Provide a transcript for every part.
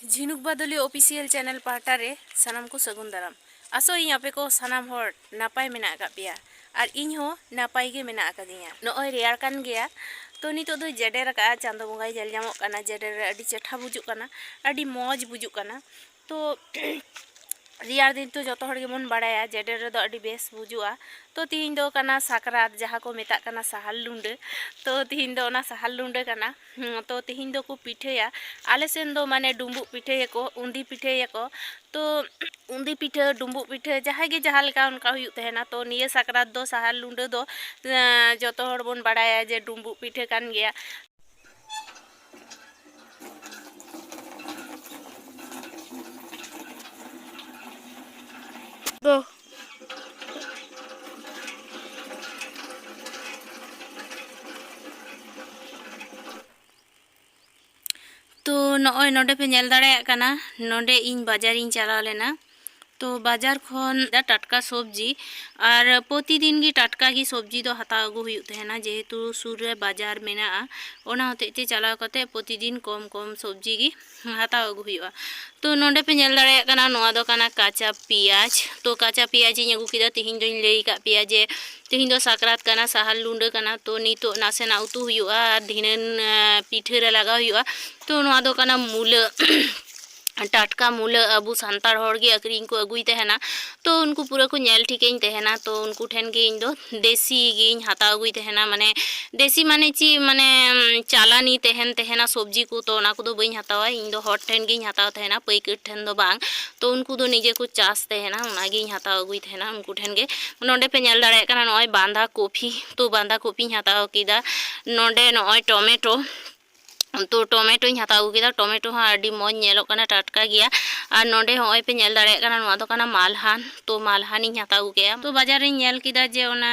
झिनुक बादली official channel पाहटा रे सानाम को सगुन दाराम आसो इन आपे को सानाम हर नापाय मेना का पिया और इन हो नापाय गे मेना आकादिया नोय रेयार कान गया तो नितो दो जेडेर का चांदो बंगाई जल जामो काना जेडेर अडी चेठा बुजुक काना अडी मौज बुजुक काना तो रियार दिन तो जो हर गेमन बाड़ाया जेडेर रे दो अडी बेस बुजुआ तो तीन दो काना साकरात जहाँ को मेता काना साहाल लुंडे तो तीन दो ना साहाल लुंडे काना तो तीन दो को पिठेया आले सेन दो माने डुम्बु पिठे को उंदी पिठे को तो उंदी पिठे डुम्बु पिठे जहाँ गे जहाँ लेका उनका हुयुग तहेना तो निये साकरात दो साहाल लुंडे दो जो हर बन बाड़ाया जे डुम्बु पिठे कान गया तो तो नॉय नोडे पे नेल दाड़े काना नोडे इन बाजार इन चला लेना तो बाजार खन टटका सब्जी और प्रतिदिन की टटका की सब्जी दो हता अगु हुयुग तहेना जेहेतु सुर रे बाजार मेना ओना होते चला कते प्रतिदिन कम कम सब्जी की हता अगु हुयुआ तो नोडे पे नेल दाड़े काना नोआ दो काना काचा पियाज तो काचा पियाज इन अगु किदा तिहिन दोइन लई का पियाज जे तिहिन दो साकरात काना साहाल लुंडे काना तो नितो नासेना उतु हुयुआ धिनन पिठे रे लगा हुयुआ तो नोआ दो काना मूला टटका मूला अबू सांतार होड़गे अक्रिंग को अगुई तहेना तो उनको पूरा को नेल ठिकें तहेना तो उनको ठेन गे इन दो देसी गिन हाता अगुई तहेना माने देसी माने ची माने चालानी तहेन तहेना सब्जी को तो ना को दो बई हातावा इन दो हॉट ठेन गिन हाताव तहेना पैकेट ठेन दो बांग तो उनको दो निजे को चास तहेना उना गिन हाताव अगुई तहेना उनको ठेन गे नोडे पे नेल दाड़े काना नोय बांधा कॉफी तो बांधा कॉफी हाताव किदा नोडे नोय टोमेटो तो टोमेटो हता अगुकेदा टोमेटो हाँ अडी मौज नेलो काना टटका गया और नोडे होय पे नेल दाड़े काना नोआ दो काना मालहान तो मालहान हता अगुकेया तो बाजार रे नेल किदा जे ओना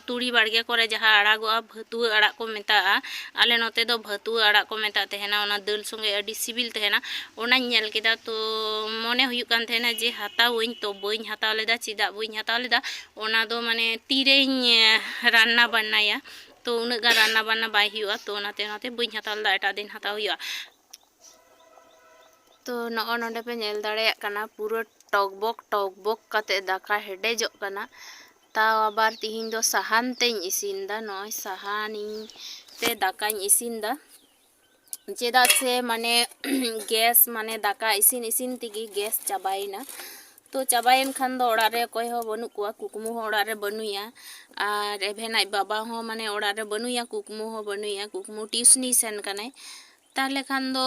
तुड़ी बाड़गे करे जहाँ आड़ागोआ भतुआ आड़ा को मेता आले नोते दो भतुआ आड़ा को मेता तहेना ओना दाल संगे अडी सिबिल तहेना ओना नेल किदा तो मने हुयुग कान तहेना जे हातावइñ तो बइñ हाताव लेदा चिदा बइñ हाताव लेदा ओना दो माने तीरेñ रान्ना बान्नाया तो उन्हें गा रान्ना बान्ना बाय हुआ तो नाते बइñ हाताव लेदा एटा दिन हाताव हुआ तो नॉ नोडे पे नेल दाड़े काना पूरा टॉकबॉक काते दाका हेडेजोग काना ताव आबार तिहिन दो साहान तेñ इसिनदा नॉय साहानी ते दाकाñ इसिनदा चेदा से माने गैस माने दाका इसिन इसिन तिगी गैस चाबाइना तो चाबायन खान दो ओड़ा रे कोई हो बनु कुआ कुकमु हो ओड़ा रे बनुया और एभेन आई बाबा हो माने ओड़ा रे बनुया कुकमु हो बनुया कुकमु ट्यूशनी सेन कने ताहले खान दो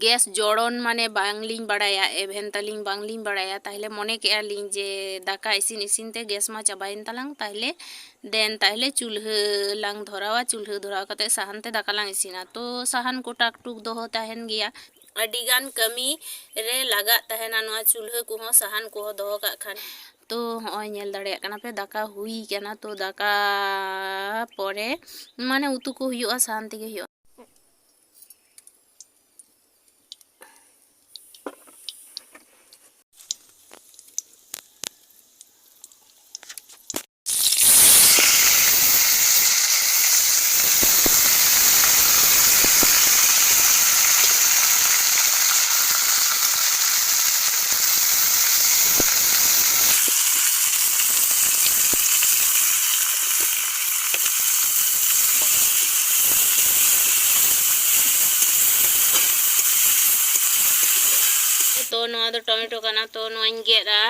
गैस जोड़न माने बांगलिन बाड़ाया एभेन तालिन बांगलिन बाड़ाया ताहले मने के लिन जे दाका इसिन इसिन ते गैस मा चाबायन तालांग ताहले देन ताहले चूल्हा लांग धरावा चूल्हा धराव कते साहान ते दाका लांग इसिना तो साहान को टाक टुक दोहो ताहेन गया अडिगान कमी रे लगा तहेना नोआ चूल्हा को साहान को दोहो का खान तो होय नेल दाड़े काना पे दाका हुई काना तो दाका परे माने उतु को हुयुआ साहान तेगे हुयुआ तो नोआ दो टमेटो काना तो नोआñ गेदा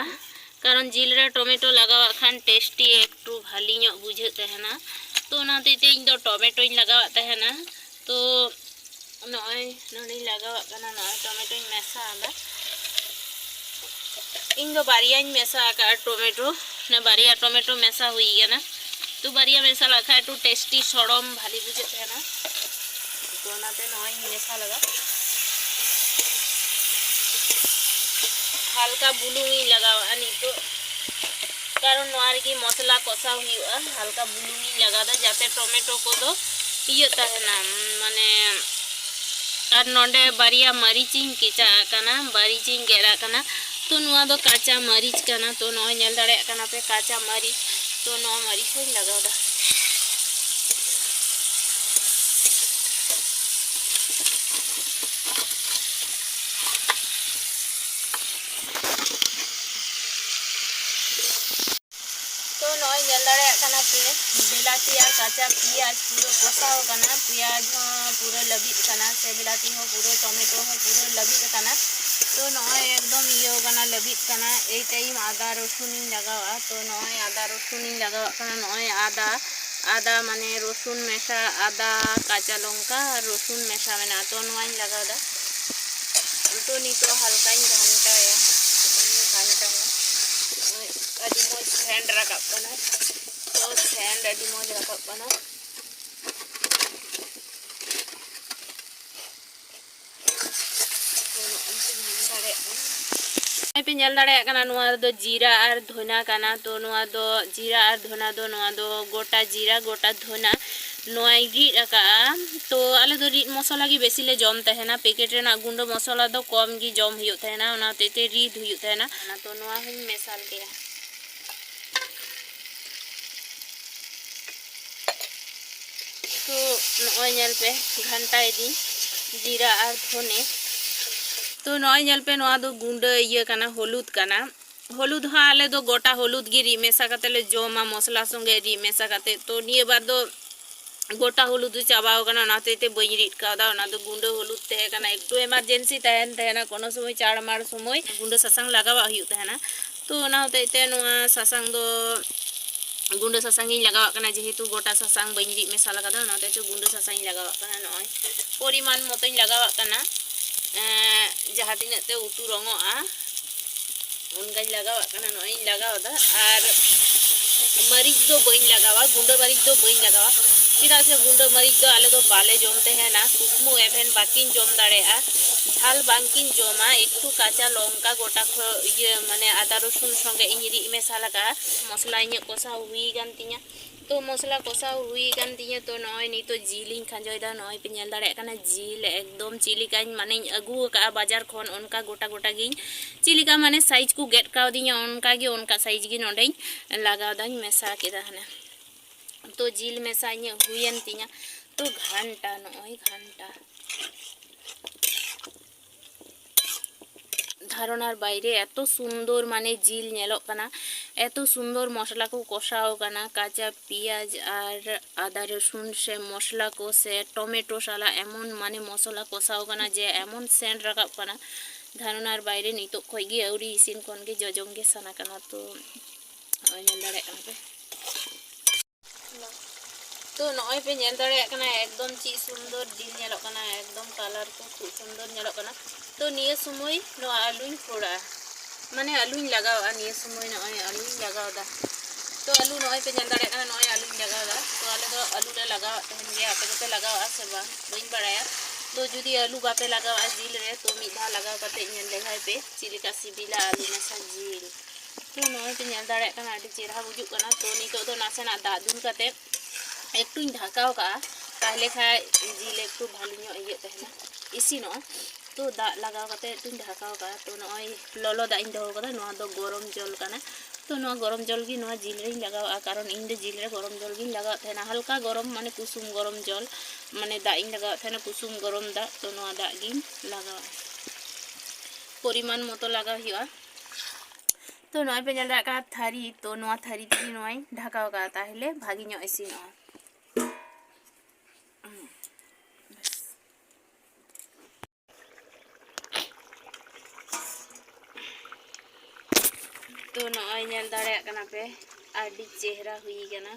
कारण जिल रे टमेटो लगावा खान टेस्टी एकटू भाली ᱧᱚᱜ बुझे तहेना तो नाते इन दो टमेटो लगावा तहेना तो नोय नोनी लगावा काना नोय टमेटो मेसा आदा इन दो बारिया मेसा का टमेटो ना बारिया टमेटो मेसा हुई गना तो बारिया मेसा लखा टू टेस्टी सड़म भाली बुझे तहेना तो नाते नोय मेसा लगा हल्का बुलुंगी लगावा नितो कारण नोआर की मसला कषा हुआ हल्का बुलुंगी लगादा जाते टमेटो को दो इयो तहेना माने और नोडे बारिया मरीचिंग केचा काना मरीचिंग गेरा काना तो नोआ दो काचा मरीच काना तो नोय नेल दाड़े काना पे काचा मरीच तो नोआ मरीच होय लगावदा काचा पियाज पूरा कसाव कना पियाज हो पूरा लबित कना से बिलाती हो पूरा टमेटो हो पूरा लबित कना तो नय एकदम इयो कना लबित कना ए टाइम आदा रसुन लगावा तो नय आदा रसुन लगावा कना नय आदा माने रसुन मेशा आदा काचा लंका रसुन मेशा मेना तो नय लगादा तो नितो हल्का घंटाया घंटा अभी मज सेंड रकाब कना तो सेंड अभी मज रकाब कना पे नेल दाड़े कना नुआ दो जीरा और धना कना तो नुआ दो जीरा और धना दो गोटा जीरा गोटा धना नुआ रीड रका तो आले दो रीड मसला की बेसी ले जम तहना पैकेट रेना गुंडो मसला दो कम की जम हुयो तहना ओना तेते रीड हुयो तहना तो नुआ हूँ मेसाल के तो नय नेल पे घंटा दी जीरा और धने तो नय नेल पे नवा दो गुंड इया कना हलुद कना हलुद हाँ आले दो गोटा हलुद गी री मेसा कते ले जोमा मसला संगे री मेसा कते तो निये बार दो गोटा हलुद चाबाव कना नाते ते बई रीड कादा ओना दो गुंड हलुद तहे कना एकटू इमरजेंसी तहन तहना कोनो समय चाड़माड़ समय गुंड सासांग लगावा हुयो तहना तो ओना होते ते नवा सासांग दो गुंड सासांग लगावा कना जेहेतु गोटा सासांग बई रीड मेसा लगादा ओना ते गुंड सासांग लगावा कना नय परिमाण मतों लगावा कना जहाँ तीन ते उतु रंगोआ उनका लगावा कना नय लगावदा और मरीच दो बई लगावा गुंड मरीच दो बई लगावा चिदा से गुंड मरीच दो आले दो बाले जमते हैं ना कुकमु एभेन बाकिन जम दाड़ेआ झाल बांकिन जमा एकटू काचा लंका गोटा ये माने आदा रसुन संगे इरी मेसा लगा मसला इन कषा हुई गान तिया तो मसला कषा हुई गान तिया तो नय नी तो जिल इन खांजोदा नय पे नेल दाड़े कना जिल एकदम चिलिका माने अगु का बाजार खन उनका गोटा गोटा गिन चिलिका माने साइज को गेट कावदिया उनका गे उनका साइज गे नोडे लगावदाኝ मेसा केदा हना तो जिल मेसा इन हुयन तिया तो घंटा नय घंटा धारणार बाइरे एत सुंदर माने जिल नेलोग कना एत सुंदर मसला को कषाव कना काचा पियाज और आदा रसुन से मसला को से टमेटो साला एमन माने मसला कषाव कना जे एमन सेंट रकाब कना धारणार बाइरे नितो खय गे आउरी इसिन खन गे जजम गे साना कना तो नेल दाड़े कना पे तो नय पे नेल दाड़े कना एकदम ची सुंदर जिल नेलोग कना एकदम कलर को खूब सुंदर नेलोग कना तो निये समय नो आलुኝ फोड़ा माने आलुኝ लगावा निये समय नय आलुኝ लगावदा तो आलू नय पे नेल दाड़े कना नय आलुኝ लगावदा तो आले दो आलू ले लगावा तहन गे आपे तो लगावा से बा बइन बड़ाया तो जुदी आलू बापे लगावा जिल रे तो मिधा लगाव कते नेल लेखाय पे चिलिका सिबिला आलू मेसा जिल तो नय पे नेल दाड़े कना आडी चेहरा बुजुक कना तो नितो दो नासेना दा दुन कते एकटू ढाकाव का ताहले खाय जिल एकटू भालो ᱧᱚᱜ इये तहना इसिनो तो दा लगाव कते एकटू ढाकाव का तो नय ललो दा इन दो कदा नोआ दो गरम जल कना तो नोआ गरम जल गी नोआ जिल रे लगावा कारण इन दे जिल रे गरम जल गी लगाव तहना हल्का गरम माने कुसुम गरम जल माने दा इन लगाव तहना कुसुम गरम दा तो नोआ दा गी लगावा परिमाण मतो लगाव हिया तो नय पे नेल का थारी तो नोआ थारी ती नय ढाकाव का ताहले भागी ᱧᱚᱜ इसिनोआ तो नय नेल दाड़े कना पे आडी चेहरा हुई कना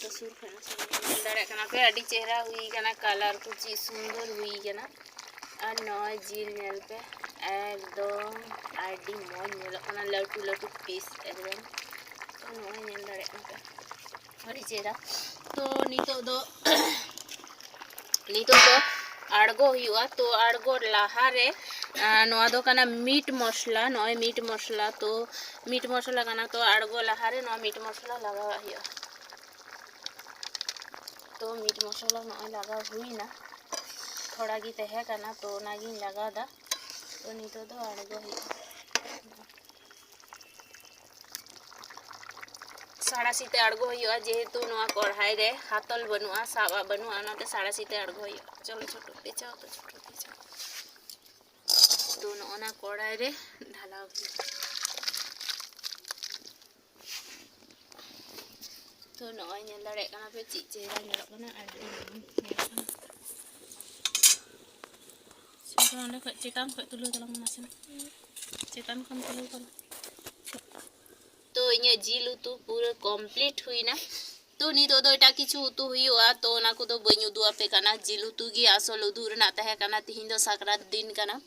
तो सुर खाना नेल दाड़े कना पे आडी चेहरा हुई कना कलर को ची सुंदर हुई कना और नय जिल नेल पे एकदम आडी मज नेल कना लटू लटू पीस एकदम तो नय नेल दाड़े कना पे आडी चेहरा तो नितो दो आड़गो हुआ तो आड़गो लाहा रे नोआ दो कना मीट मसला नय मीट मसला तो मीट मसला कना तो आड़गो लाहा रे नोआ मीट मसला लगावा हुआ तो मीट मसला नय लगा हुईना थोड़ा गी तहे कना तो ओना गी लगादा तो नितो दो आड़गो हुआ साड़ासीते आड़गो हुआ जेहेतु नोआ कढ़ाई रे हातल बनुआ साबा बनुआ ओनाते साड़ासीते आड़गो हुआ चलो छोटो पेचाओ तो छोटो पेचाओ तो नोना कढ़ाई रे ढालाव तो नॉय नेल दाड़े कना पे ची चेहरा नेलो कना आडी नेल कना सुन अंडे खय चेतान खय तुलो तलाम नासेन चेतान खन तुलो तलाम तो इᱧ जिल उतु पूरा कंप्लीट हुईना तो नितो दो एटा किछु उतु हुईवा तो ओना को दो बई उदु आपे कना जिल उतु गी आसल उदु रना तहे कना तिहिन दो साकरात दिन कना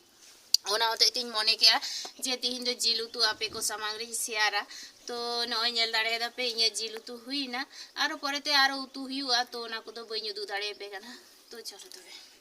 ओना होते तिन मने के जे तिहिन दो जिल उतु आपे को सामांग रे शेयारा तो नॉय नेल दाड़े दा पे इᱧ जिल उतु हुईना आरो परेते आरो उतु हुईवा तो ओना को दो बई उदु दाड़े पे कना तो चलो तबे